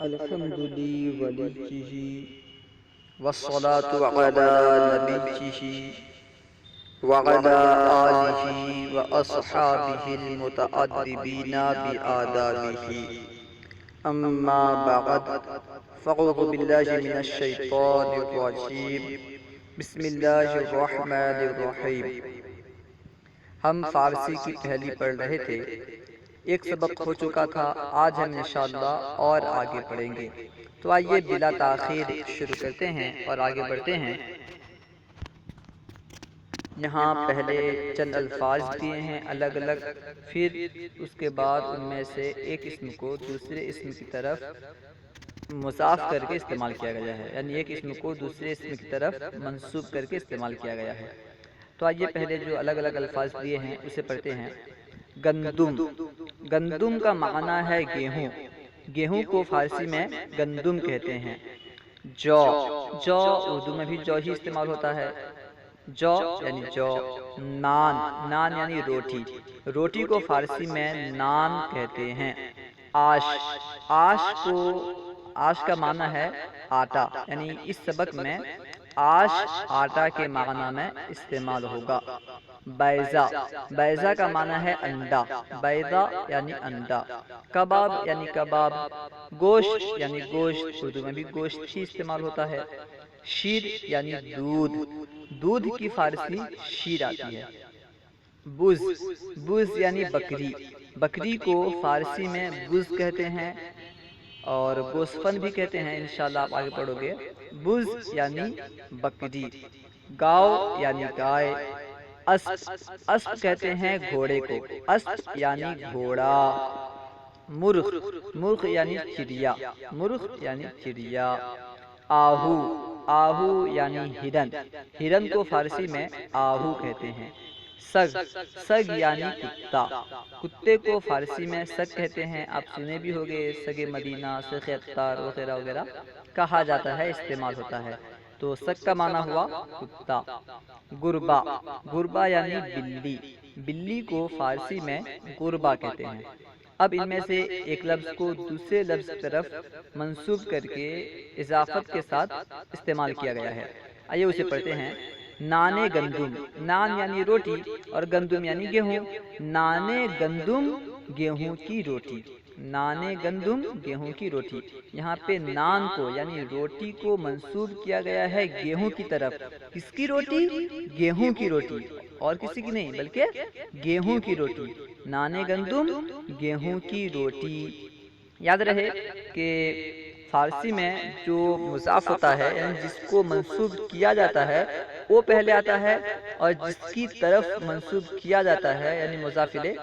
الحمد لله وليه والصلاة على نبيه وعلى آله وأصحابه المتأدبين بآدابه أما بعد فأعوذ بالله من الشيطان الرجيم بسم الله الرحمن الرحیم۔ ہم فارسی کی پہلی پڑھ رہے تھے، ایک سبق ہو چکا تھا، آج ہم انشاءاللہ اور آگے پڑھیں گے۔ تو آئیے بلا تاخیر شروع کرتے ہیں اور آگے بڑھتے ہیں۔ یہاں پہلے چند الفاظ دیے ہیں الگ الگ، پھر اس کے بعد ان میں سے ایک اسم کو دوسرے اسم کی طرف مضاف کر کے استعمال کیا گیا ہے، یعنی ایک اسم کو دوسرے اسم کی طرف منسوب کر کے استعمال کیا گیا ہے۔ تو آئیے پہلے جو الگ الگ الفاظ دیے ہیں اسے پڑھتے ہیں۔ گندم، گندم کا معنی ہے گیہوں، گیہوں کو فارسی میں گندم کہتے ہیں۔ جو، جو اردو میں بھی جو ہی استعمال ہوتا ہے، جو یعنی جو۔ نان، نان یعنی روٹی، روٹی کو فارسی میں نان کہتے ہیں۔ آش، آش کو، آش کا معنی ہے آٹا، یعنی اس سبق میں آش آٹا کے معنی میں استعمال ہوگا۔ بیضہ، بیضہ کا معنی ہے انڈا، بیضہ یعنی انڈا۔ کباب یعنی کباب، گوشت یعنی گوشت، اردو میں بھی گوشت ہی استعمال ہوتا ہے۔ شیر یعنی دودھ، دودھ کی فارسی شیر آتی ہے۔ بز، بز یعنی بکری، بکری کو فارسی میں بز کہتے ہیں اور گوسفند بھی کہتے ہیں، انشاءاللہ آپ آگے پڑھو گے۔ بز یعنی بکری۔ گاؤ یعنی گائے۔ اسپ، اسپ کہتے ہیں گھوڑے کو، اسپ یعنی گھوڑا۔ مرغ، مرغ یعنی چڑیا، مرغ یعنی چڑیا۔ آہو، آہو یعنی ہرن، ہرن کو فارسی میں آہو کہتے ہیں۔ سگ، سگ یعنی کتا، کتے کو فارسی میں سگ کہتے ہیں، آپ سنے بھی ہوگے سگ مدینہ، سگ اتار وغیرہ وغیرہ کہا جاتا ہے، استعمال ہوتا ہے۔ تو سگ کا معنی ہوا کتا۔ گربا، گربا یعنی بلی، بلی کو فارسی میں گربا کہتے ہیں۔ اب ان میں سے ایک لفظ کو دوسرے لفظ کی طرف منسوب کر کے اضافت کے ساتھ استعمال کیا گیا ہے، آئیے اسے پڑھتے ہیں۔ نانے گندم، نان یعنی روٹی اور گندم یعنی گیہوں۔ نانے گندم گیہوں کی روٹی، نانے گندم گیہوں کی روٹی۔ یہاں پہ نان کو یعنی روٹی کو منسوب کیا گیا ہے گیہوں کی طرف۔ کس کی روٹی؟ گیہوں کی روٹی، اور کسی کی نہیں بلکہ گیہوں کی روٹی۔ نانے گندم گیہوں کی روٹی۔ یاد رہے کہ فارسی میں جو مضاف ہوتا ہے یعنی جس کو منسوب کیا جاتا ہے وہ پہلے آتا ہے، اور جس کی طرف منسوب کیا جاتا ہے یعنی مضاف الیہ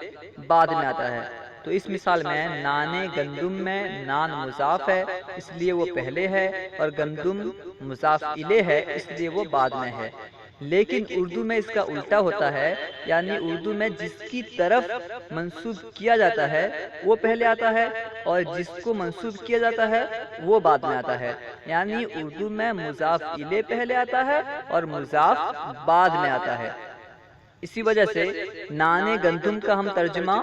بعد میں آتا ہے۔ تو اس مثال میں نانے گندم میں نان مضاف ہے اس لیے وہ پہلے ہے، اور گندم مضاف الیہ ہے اس لیے وہ بعد میں ہے۔ لیکن اردو میں اس کا الٹا ہوتا ہے، یعنی اردو میں جس کی طرف منسوب کیا جاتا ہے وہ پہلے آتا ہے، اور جس کو منسوب کیا جاتا ہے وہ بعد میں آتا ہے۔ یعنی اردو میں مضاف الیہ پہلے آتا ہے اور مضاف بعد میں آتا ہے۔ اسی وجہ سے نانے گندم کا ہم ترجمہ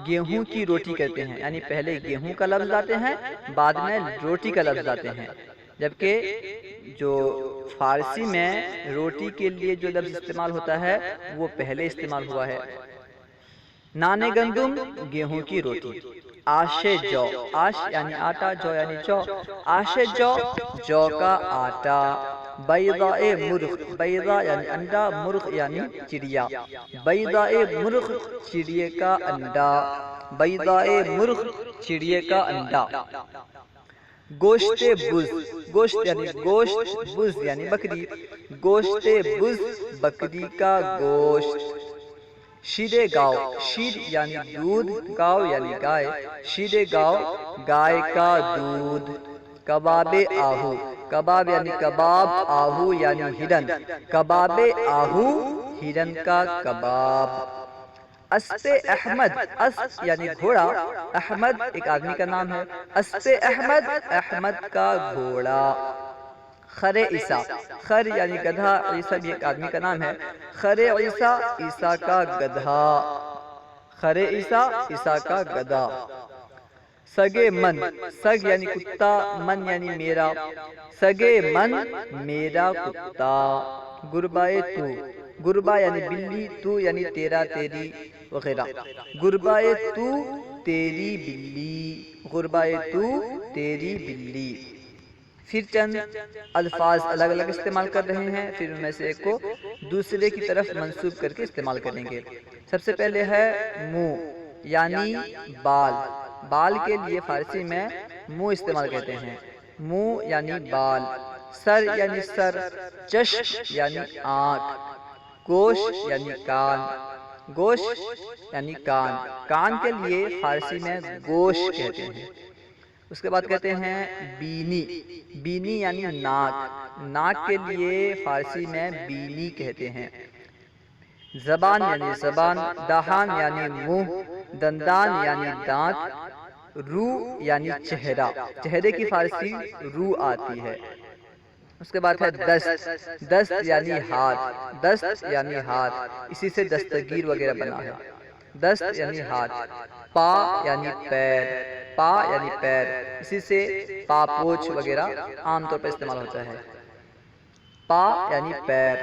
گیہوں کی روٹی کرتے ہیں، یعنی پہلے گیہوں کا لفظ آتے ہیں بعد میں روٹی کا لفظ آتے ہیں، جبکہ جو فارسی میں روٹی کے لیے جو لفظ استعمال ہوتا ہے وہ پہلے استعمال ہوا ہے۔ نانے گندم گیہوں کی روٹی۔ آشے جو، آش یعنی آٹا، جو یعنی جو۔ آشے جو، جو کا آٹا۔ بیضہ مرغ، بیضہ یعنی انڈا، مرغ یعنی چڑیا۔ بیضہ مرغ، چڑیے کا انڈا، بیضہ مرغ، چڑیے کا انڈا۔ گوشت بز، گوشت یعنی گوشت، بز یعنی بکری، گوشت بز بکری کا گوشت۔ شیر گاؤ، شیر یعنی دودھ، گاؤ یعنی گائے، شیر گاؤ گائے کا دودھ۔ کباب آہو، کباب یعنی کباب، آہو یعنی ہرن، کباب آہو ہرن کا کباب۔ اسپ احمد، اسپ یعنی گھوڑا، احمد ایک آدمی کا نام ہے، اسپ احمد، احمد کا گھوڑا۔ خر عیسیٰ، خر یعنی گدھا، عیسیٰ بھی ایک آدمی کا نام ہے، خر عیسیٰ، عیسیٰ کا گدھا۔ خر عیسیٰ، عیسیٰ کا گدھا۔ سگے من، سگ یعنی کتا، من یعنی میرا، سگے من میرا کتا، گربائے تو، گربا یعنی بلی، تو یعنی تیرا تیری وغیرہ، گربائے تو تیری بلی، غربائے تو تیری بلی۔ پھر چند الفاظ الگ الگ استعمال کر رہے ہیں، پھر ان میں سے ایک کو دوسرے کی طرف منسوب کر کے استعمال کریں گے۔ سب سے پہلے ہے منہ یعنی بال، بال کے لیے فارسی میں منہ استعمال کرتے ہیں، منہ یعنی بال، سر یعنی سر، چشم یعنی آنکھ، گوشت یعنی کان، گوشت یعنی کان، کان کے لیے فارسی میں گوشت کہتے ہیں۔ اس کے بعد کہتے ہیں بینی، بینی یعنی ناک، ناک کے لیے فارسی میں بینی کہتے ہیں۔ زبان یعنی زبان، دہان یعنی منہ، دندان یعنی دانت، رو یعنی چہرہ، چہرے کی فارسی رو آتی ہے۔ اس کے بعد ہے دست، دست یعنی ہاتھ، دست یعنی ہاتھ، اسی سے دستگیر وغیرہ بنا ہے، دست یعنی ہاتھ۔ پا یعنی پیر، پا یعنی پیر، اسی سے پاپوچھ وغیرہ عام طور پر استعمال ہوتا ہے۔ پا یعنی پیر،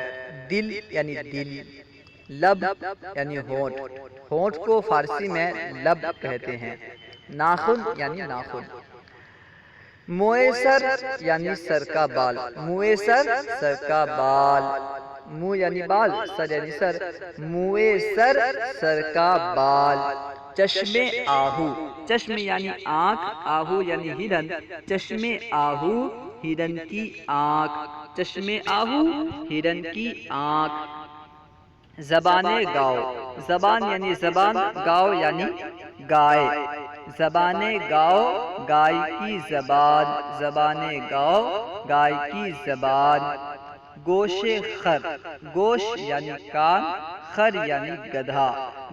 دل یعنی دل، لب یعنی ہونٹ، ہونٹ کو فارسی میں لب کہتے ہیں۔ ناخن یعنی ناخن۔ موئے سر یعنی سر کا بال، موئے سر سر کا بال، منہ یعنی بال، سر یعنی سر، موئے سر سر کا بال۔ چشم آہو، چشم یعنی آنکھ، آہو یعنی ہرن، چشم آہو ہرن کی آنکھ، چشم آہو ہرن کی آنکھ۔ زبان گاؤ، زبان یعنی زبان، گاؤ یعنی گائے، زبان گاؤ گائے کی زبان، زبان گاؤ گائے کی زبان۔ گوش خر، گوش یعنی کان، خر یعنی گدھا،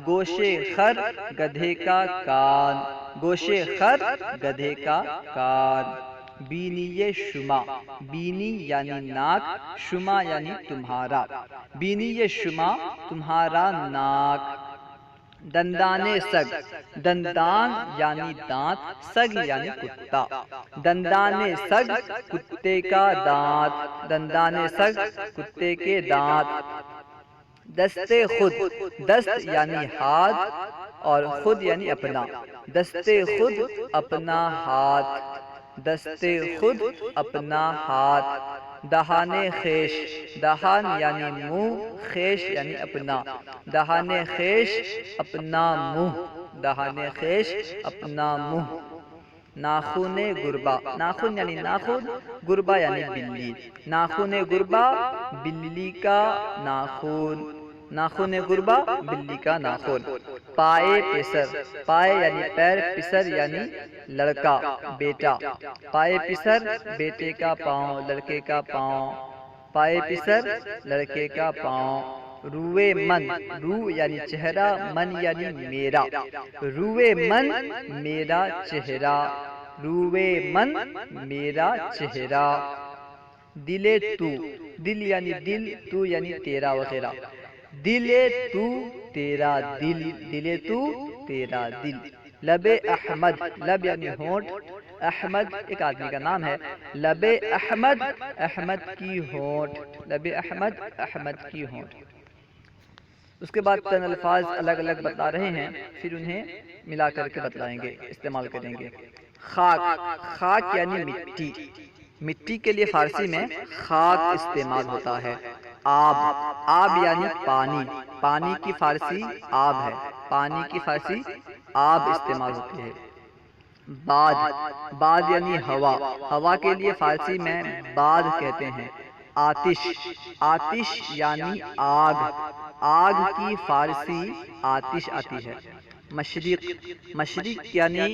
گوش خر گدھے کا کان، گوش خر گدھے کا کان۔ بینی شما، بینی یعنی ناک، شما یعنی تمہارا، بینی شما تمہارا ناک۔ دندان سگ، دندان یعنی دانت، سگ یعنی کتا، دندان سگ کتے کا دانت، دندان سگ کتے کے دانت۔ دست خود، دست یعنی ہاتھ اور خود یعنی اپنا، دست خود اپنا ہاتھ، دست خود اپنا ہاتھ۔ دہان خیش، دہان یعنی منہ، خیش یعنی اپنا، دہان خیش اپنا منہ، دہان خیش اپنا منہ۔ ناخن گربا، ناخن یعنی ناخن، گربا یعنی بلی، ناخن گربا بلی کا ناخن، ناخن گربا بلی کا ناخن۔ پائے پسر، پائے یعنی پیر، پسر یعنی لڑکا بیٹا، پائے پسر بیٹے کا پاؤں، لڑکے کا پاؤں، پائے پسر لڑکے کا پاؤں۔ روئے من، رو یعنی چہرہ، من یعنی میرا، روئے من میرا چہرہ، روئے من میرا چہرہ۔ دل تو، دل یعنی دل، تو یعنی تیرا وغیرہ، دل تو تیرا دل، دل تو تیرا دل۔ لب احمد، لب یعنی ہونٹ، احمد ایک آدمی کا نام ہے، لب احمد احمد کی ہونٹ، لب احمد احمد کی ہونٹ۔ اس کے بعد چند الفاظ الگ الگ بتلا رہے ہیں، پھر انہیں ملا کر کے بتلائیں گے، استعمال کریں گے۔ خاک، خاک یعنی مٹی، مٹی کے لیے فارسی میں خاک استعمال ہوتا ہے۔ آب، آب یعنی پانی، پانی کی فارسی آب ہے، پانی کی فارسی آب استعمال ہوتی ہے۔ باد، باد یعنی ہوا، ہوا کے لیے فارسی میں باد کہتے ہیں۔ آتش، آتش یعنی آگ، آگ کی فارسی آتش آتی ہے۔ مشرق، مشرق یعنی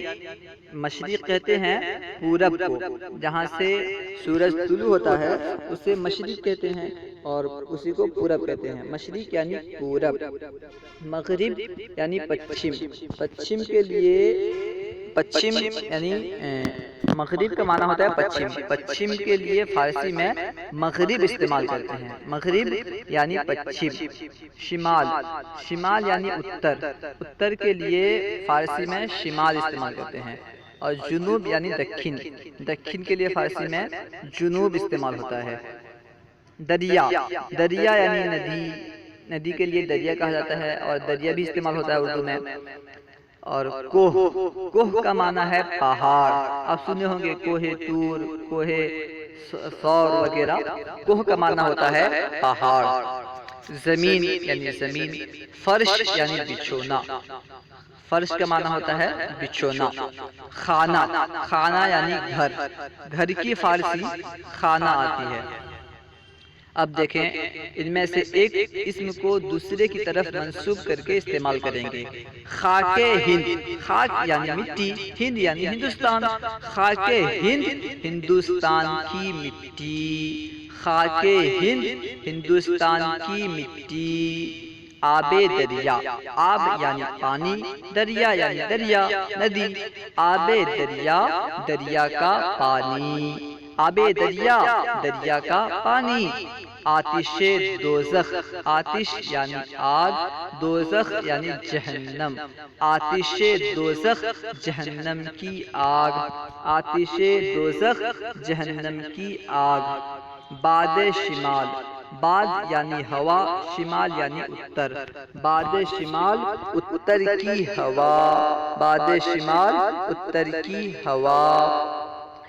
مشرق کہتے ہیں پورب کو، جہاں سے سورج طلوع ہوتا ہے اسے مشرق کہتے ہیں اور اسی کو پورب کہتے ہیں، مشرق یعنی پورب۔ مغرب یعنی پچھم، پچھم کے لیے پچھم یعنی مغرب کا معنی ہوتا ہے پچھم، پچھم کے لیے فارسی میں مغرب استعمال کرتے ہیں، مغرب یعنی پچھم۔ شمال، شمال یعنی اتر، اتر کے لیے فارسی میں شمال استعمال کرتے ہیں۔ اور جنوب یعنی دکھن، دکھن کے لیے فارسی میں جنوب استعمال ہوتا ہے۔ دریا، دریا یعنی ندی، ندی کے لیے دریا کہا جاتا ہے، اور دریا بھی استعمال ہوتا ہے اردو میں۔ اور کوہ، کوہ کا معنی ہے پہاڑ، آپ سنے ہوں گے کوہ طور، کوہ ثور وغیرہ، کوہ کا معنی ہوتا ہے پہاڑ۔ زمین یعنی زمین، فرش یعنی بچھونا، فرش کا معنی ہوتا ہے بچھونا۔ خانہ، خانہ یعنی گھر، گھر کی فارسی خانہ آتی ہے۔ اب دیکھیں ان میں سے ایک اسم کو دوسرے کی طرف منسوب کر کے استعمال کریں گے۔ خاک ہند، خاک یعنی مٹی، ہند یعنی ہندوستان، خاک ہند ہندوستان کی مٹی، خاک ہند ہندوستان کی مٹی۔ آب دریا، آب یعنی پانی، دریا یعنی دریا ندی، آب دریا دریا کا پانی، آب دریا دریا کا پانی۔ آتش دوزخ، آتش یعنی آگ، دوزخ یعنی جہنم، آتش دوزخ جہنم کی آگ، آتش دوزخ جہنم کی آگ۔ باد شمال، باد یعنی ہوا، شمال یعنی اتر، باد شمال اتر کی ہوا، باد شمال اتر کی ہوا۔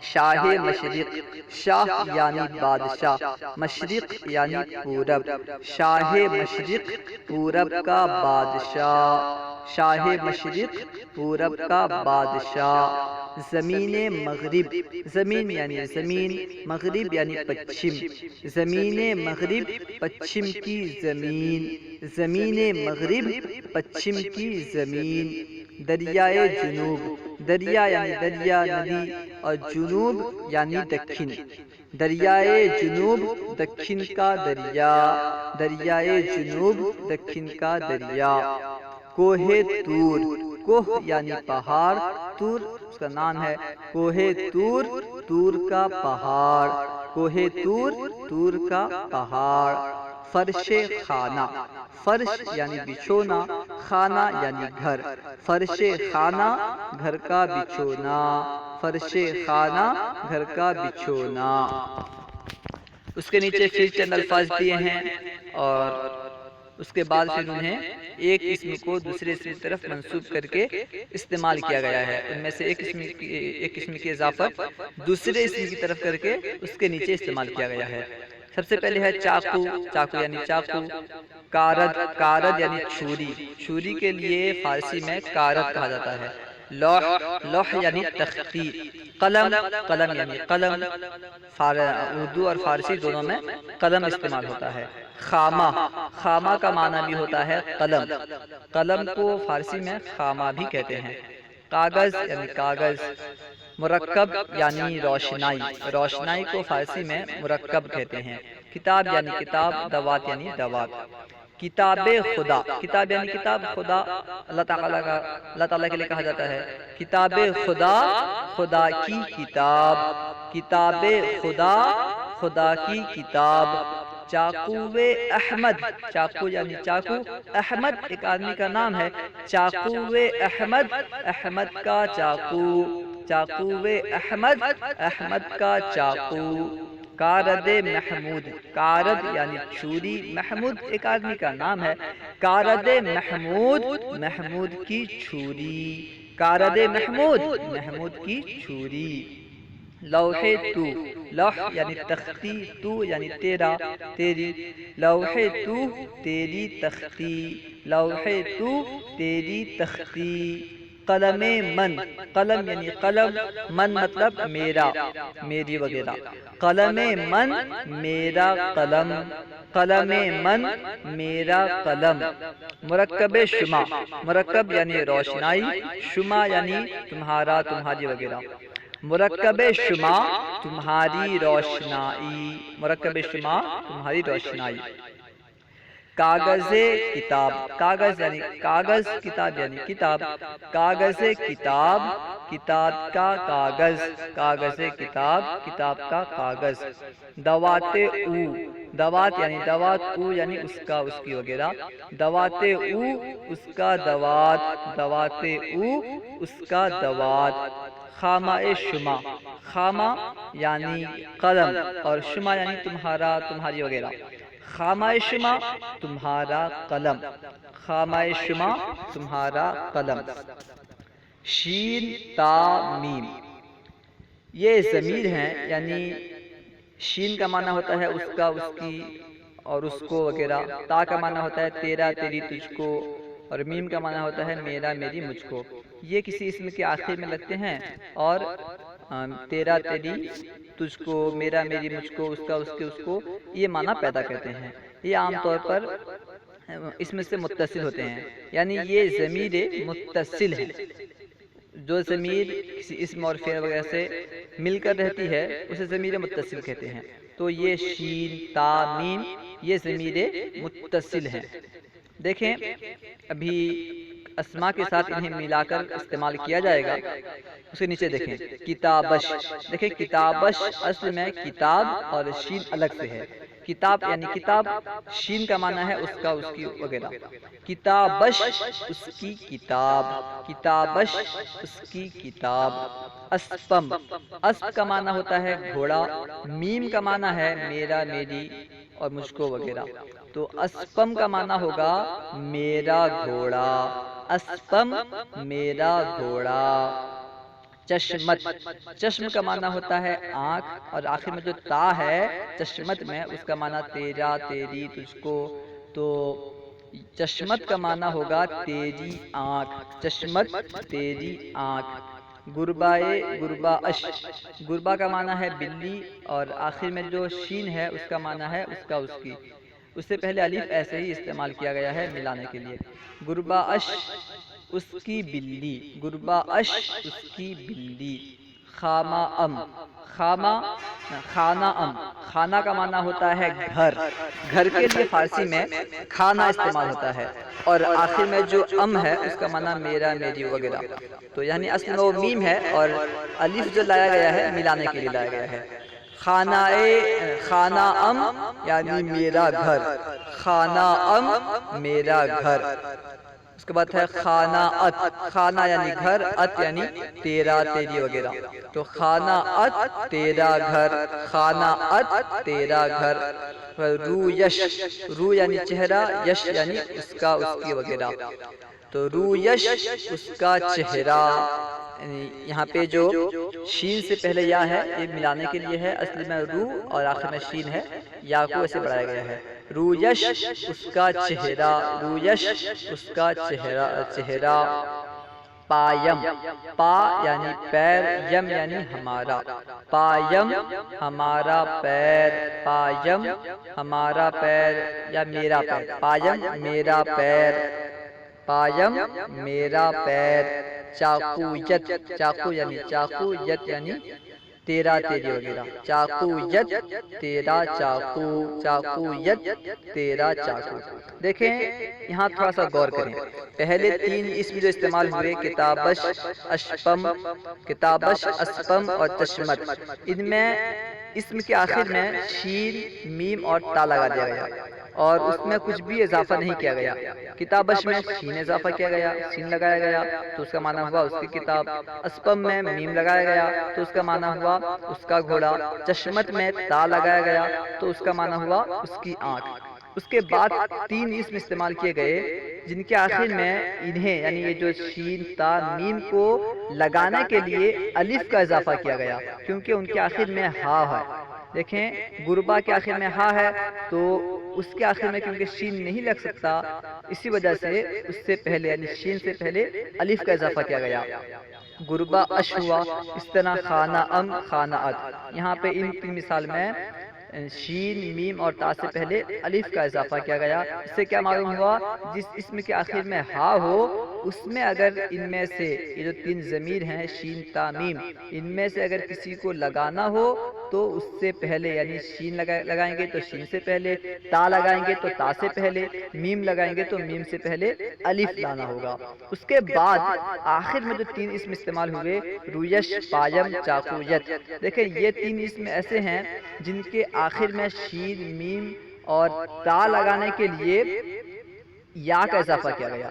شاہ مشرق، شاہ یعنی بادشاہ، مشرق یعنی پورب، شاہ مشرق پورب کا بادشاہ، شاہ مشرق پورب کا بادشاہ۔ زمین مغرب، زمین یعنی زمین، مغرب یعنی پچھم، زمین مغرب پچھم کی زمین، زمین مغرب پچھم کی زمین۔ دریائے جنوب، دریا یعنی دریا ندی، اور جنوب یعنی دکھن، دریائے جنوب دکھن کا دریا، دریائے جنوب دکھن کا دریا۔ کوہ طور، کوہ یعنی پہاڑ، طور اس کا نام ہے، کوہ طور طور کا پہاڑ، کوہ طور طور کا پہاڑ۔ فرش خانہ، فرش یعنی بچھونا، خانہ یعنی گھر، فرش خانہ گھر کا بچھونا، فرش خانہ گھر کا بچھونا۔ اس کے نیچے پھر چند الفاظ دیے ہیں، اور اس کے بعد پھر انہیں ایک اسم کو دوسرے اسم کی طرف منسوب کر کے استعمال کیا گیا ہے۔ ان میں سے ایک اسم کی اضافت دوسرے اسم کی طرف کر کے اس کے نیچے استعمال کیا گیا ہے۔ سب سے پہلے ہے چاقو، چاقو یعنی چاقو۔ کارد، کارد یعنی چھری، چھری کے لیے فارسی میں کارد کہا جاتا ہے۔ لوح، لوح یعنی تختی۔ قلم، قلم یعنی قلم، اردو اور فارسی دونوں میں قلم استعمال ہوتا ہے۔ خامہ، خامہ کا معنی بھی ہوتا ہے قلم، قلم کو فارسی میں خامہ بھی کہتے ہیں۔ کاغذ یعنی کاغذ۔ مرکب یعنی روشنائی، روشنائی کو فارسی میں مرکب کہتے ہیں۔ کتاب یعنی کتاب، دوات یعنی دوات۔ کتاب خدا، کتاب یعنی کتاب، خدا اللہ تعالیٰ کے لیے کہا جاتا ہے۔ کتاب خدا، خدا کی کتاب، کتاب خدا خدا کی کتاب۔ چاقو احمد، چاقو یعنی چاقو، احمد ایک آدمی کا نام ہے، چاقو احمد، احمد کا چاقو، چاقو احمد، احمد کا چاقو۔ کارد محمود، کارد یعنی چھری، محمود ایک آدمی کا نام ہے، کارد محمود، محمود کی چھری، کارد محمود، محمود کی چھری۔ لوح تو، لوح یعنی تختی، تو یعنی تیرا، تیری، لوح تو تیری تختی، لوح تو تیری تختی۔ قلم من، قلم یعنی قلم، من مطلب میرا، میری وغیرہ، قلم من میرا قلم، قلم من میرا قلم۔ مرکب شمع، مرکب یعنی روشنائی، شمع یعنی تمہارا، تمہاری وغیرہ، مرکب شمع تمہاری روشنائی، مرکب شمع تمہاری روشنائی۔ کاغذ کتاب، کاغذ یعنی کاغذ، کتاب یعنی کتاب، کاغذ کتاب، کتاب کا کاغذ، کاغذ کتاب، کتاب کا کاغذ۔ دوات او، دوات یعنی دوات، او یعنی اس کا، اس کی وغیرہ، دوات او اس کا دوات، دوات او اس کا دوات۔ خامہ شما، خامہ یعنی قلم اور شما یعنی تمہارا، تمہاری وغیرہ. خامہ شما تمہارا قلم، خامہ شما تمہارا قلم. شین تا میم یہ ضمیر ہیں، یعنی شین کا معنی ہوتا ہے اس کا، اس کی اور اس کو وغیرہ. تا کا معنی ہوتا ہے تیرا تیری تجھ کو، اور میم کا معنی ہوتا ہے میرا میری مجھ کو. یہ کسی اسم کے آخر میں لگتے ہیں اور تیرا تیری تجھ کو، میرا میری مجھ کو، اس کا اس کے اس کو، یہ معنی پیدا کرتے ہیں. یہ عام طور پر اسم سے متصل ہوتے ہیں، یعنی یہ ضمیر متصل ہے. جو ضمیر کسی اسم اور فعل وغیرہ سے مل کر رہتی ہے اسے ضمیر متصل کہتے ہیں. تو یہ شین تا میم یہ ضمیر متصل ہیں. دیکھیں ابھی اسماء کے ساتھ انہیں ملا کر استعمال کیا جائے گا. اس کے نیچے دیکھیں کتابش، دیکھیں کتابش اصل میں کتاب اور شین الگ سے ہے. کتاب یعنی کتاب، شین کا معنی ہے اس کا، اس کی وغیرہ. کتابش اس کی کتاب، کتابش اس کی کتاب. اسپم، اسپ کا معنی ہوتا ہے گھوڑا، میم کا معنی ہے میرا میری اور مجھ کو وغیرہ. تو اسپم کا معنی ہوگا میرا گھوڑا، اسپم میرا گھوڑا. چشمت، چشم کا معنی ہوتا ہے آنکھ، اور آخر میں جو تا ہے چشمت میں اس کا معنی تیرا تیری تجھ کو. تو چشمت کا معنی ہوگا تیری آنکھ، چشمت تیری آنکھ. گربائے گربا اش، گربا کا معنی ہے بلی، اور آخر میں جو شین ہے اس کا معنی ہے اس کا، اس کی. اس سے پہلے الف ایسے ہی استعمال کیا گیا ہے ملانے کے لیے. گربا اش اس کی بلی، گربا اش اس کی بلی. خامہ ام، خامہ خانہ ام، خانہ کا معنی ہوتا ہے گھر، گھر کے لیے فارسی میں کھانا استعمال ہوتا ہے، اور آخر میں جو ام ہے اس کا معنی میرا میری وغیرہ. تو یعنی اصل میں وہ میم ہے اور الف جو لایا گیا ہے ملانے کے لیے لایا گیا ہے. خانہ خانہ ام یعنی میرا گھر، خانہ ام میرا گھر. اس کے بعد ہے خانہ ات، خانہ یعنی گھر، ات یعنی تیرا تیری وغیرہ. تو خانہ ات تیرا گھر، خانہ ات تیرا گھر. رو یش، رو یعنی چہرہ، یش یعنی اس کا اس کی وغیرہ. تو رو یش اس کا چہرہ. یہاں پہ جو شین سے پہلے یا ہے یہ ملانے کے لیے ہے، اصل میں رو اور آخر میں شین ہے، یا کو ایسے بڑھایا گیا ہے. رویش اس کا چہرہ، رویش اس کا چہرہ چہرہ. پایم، پا یعنی پیر، یم یعنی ہمارا. پایم ہمارا پیر، پایم ہمارا پیر یا میرا پیر. پایم میرا پیر، پایم میرا پیر. چاقو یت، چاقو یعنی چاقو، یت یعنی تیرا تیری وغیرہ. چاقو یت تیرا چاقو، چاقو یت تیرا چاقو. دیکھیں یہاں تھوڑا سا غور کریں. پہلے تین اسم جو استعمال ہوئے کتابش، اشپم، کتابش، اسپم اور چشمت، ان میں اسم کے آخر میں شین، میم اور تا لگا دیا گیا اور اس میں کچھ بھی اضافہ نہیں کیا گیا. کتابش میں شین اضافہ کیا گیا، سین لگایا گیا تو اس کا معنی ہوا اس کی کتاب. اسپم میں میم لگایا گیا تو اس کا معنی ہوا اس کا گھوڑا. چشمت میں تا لگایا گیا تو اس کا معنی ہوا اس کی آنکھ. اس کے بعد تین اسم استعمال کیے گئے جن کے آخر میں انہیں یعنی یہ جو شین تا میم کو لگانے کے لیے الف کا اضافہ کیا گیا کیونکہ ان کے آخر میں ہا ہے. دیکھیں گربا کے آخر میں ہا ہے تو اس کے آخر میں کیونکہ شین نہیں لگ سکتا اسی وجہ سے اس سے پہلے یعنی شین سے پہلے الف کا اضافہ کیا گیا. گربا اش ہوا. اس طرح خانہ ام، خانہ ات. یہاں پہ ان تین مثال میں شین، میم اور تا سے پہلے الف کا اضافہ کیا گیا. اس سے کیا معلوم ہوا جس اسم کے آخر میں ہا ہو اس میں اگر ان میں سے یہ جو تین ضمیر ہیں شین تا میم ان میں سے اگر کسی کو لگانا ہو تو اس سے پہلے یعنی شین لگائیں گے تو شین سے پہلے، تا لگائیں گے تو تا سے پہلے، میم لگائیں گے تو میم سے پہلے الف لانا ہوگا. اس کے بعد آخر میں جو تین اسم استعمال ہوئے رویش، پایم، چاقو یت. دیکھیں یہ تین اسم ایسے ہیں جن کے آخر میں شین، میم اور تا لگانے کے لیے یا کا اضافہ کیا گیا.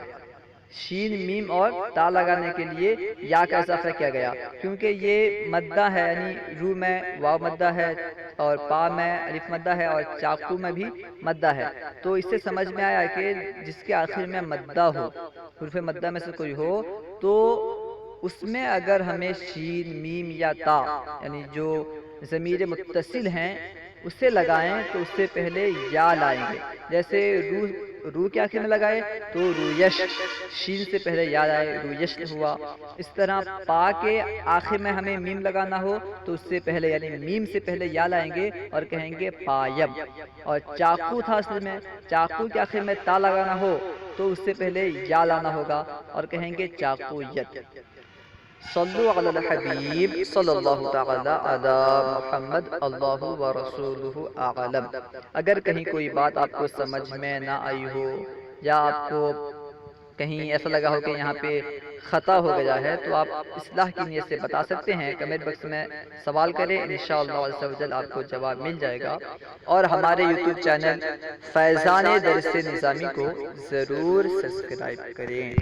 شین میم اور تا لگانے کے لیے یا کا اضافہ کیا گیا، کیونکہ یہ مدہ ہے، یعنی رو میں واو مدہ ہے اور پا میں الف مدہ ہے اور چاقو میں بھی مدہ ہے، تو اس سے سمجھ میں آیا کہ جس کے آخر میں مدہ ہو، حروف مدہ میں سے کوئی ہو، تو اس میں اگر ہمیں شین میم یا تا یعنی جو ضمیر متصل ہیں اسے لگائیں تو اس سے پہلے یا لائیں گے، جیسے رو کے آخر میں لگائے تو رویش، شین سے پہلے یا لائے رویش ہوا۔ اس طرح پا کے آخر میں ہمیں میم لگانا ہو تو اس سے پہلے یعنی میم سے پہلے یا لائیں گے اور کہیں گے پایم۔ اور چاقو تھا اصل میں، چاقو کے آخر میں تا لگانا ہو تو اس سے پہلے یا لانا ہوگا اور کہیں گے چاقویت۔ صلو علی الحبیب صلی اللہ تعالی علی محمد اللہ ورسولہ اعلم۔ اگر کہیں کوئی بات آپ کو سمجھ میں نہ آئی ہو یا آپ کو کہیں ایسا لگا ہو کہ یہاں پہ خطا ہو گیا ہے تو آپ اصلاح کی نیت سے بتا سکتے ہیں، کمنٹ باکس میں سوال کریں، انشاءاللہ عز و جل آپ کو جواب مل جائے گا۔ اور ہمارے یوٹیوب چینل فیضان درس نظامی کو ضرور سبسکرائب کریں۔